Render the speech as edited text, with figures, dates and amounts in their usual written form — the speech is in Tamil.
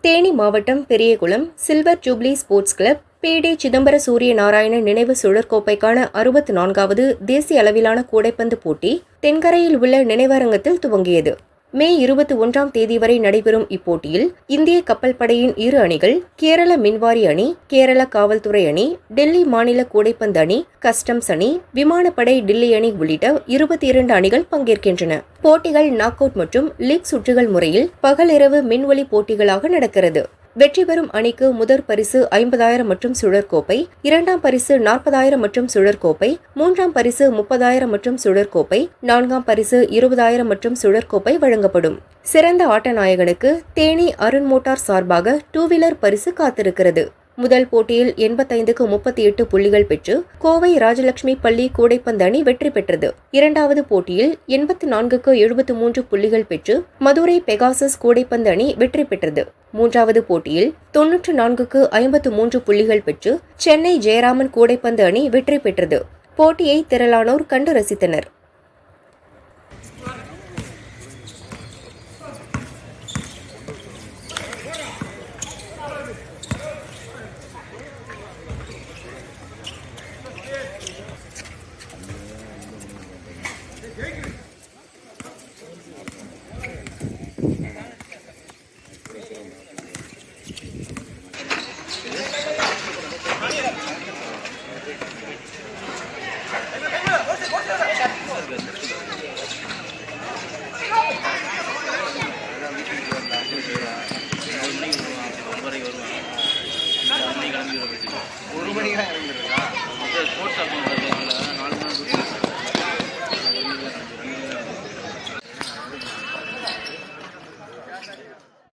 தேனி மாவட்டம் Periyakulam silver jubilee sports club P T. Chidambara Surya Narayanan நினைவு சுழற்கோப்பைக்கான 64வது தேசிய அளவிலான கூடைப்பந்து போட்டி தென்கரையில் உள்ள நினைவரங்கத்தில் துவங்கியது. மே 21ஆம் தேதி வரை நடைபெறும் இப்போட்டியில் இந்திய கப்பல் படையின் இரு அணிகள், கேரள மின்வாரி அணி, கேரள காவல்துறை அணி, டெல்லி மாநில கூடைப்பந்து அணி, கஸ்டம்ஸ் அணி, விமானப்படை டில்லி அணி உள்ளிட்ட 22 அணிகள் பங்கேற்கின்றன. போட்டிகள் நாக் அவுட் மற்றும் லீக் சுற்றுகள் முறையில் பகலிரவு மின்வெளி போட்டிகளாக நடக்கிறது. வெற்றி பெறும் அணிக்கு முதற் பரிசு 50,000 மற்றும் சுழற்கோப்பை, இரண்டாம் பரிசு 40,000 மற்றும் சுழற்கோப்பை, மூன்றாம் பரிசு 30,000 மற்றும் சுழற்கோப்பை, நான்காம் பரிசு 20,000 மற்றும் சுழற்கோப்பை வழங்கப்படும். சிறந்த ஆட்ட நாயகனுக்கு தேனி அருண் மோட்டார் சார்பாக 2 வீலர் பரிசு காத்திருக்கிறது. முதல் போட்டியில் 85க்கு 38 புள்ளிகள் பெற்று கோவை ராஜலட்சுமி பள்ளி கூடைப்பந்து அணி வெற்றி பெற்றது. இரண்டாவது போட்டியில் 84க்கு 73 புள்ளிகள் பெற்று மதுரை பெகாசஸ் கூடைப்பந்து அணி வெற்றி பெற்றது. மூன்றாவது போட்டியில் 94க்கு 53 புள்ளிகள் பெற்று சென்னை ஜெயராமன் கூடைப்பந்து அணி வெற்றி பெற்றது. போட்டியை திரளானோர் கண்டு ரசித்தனர்.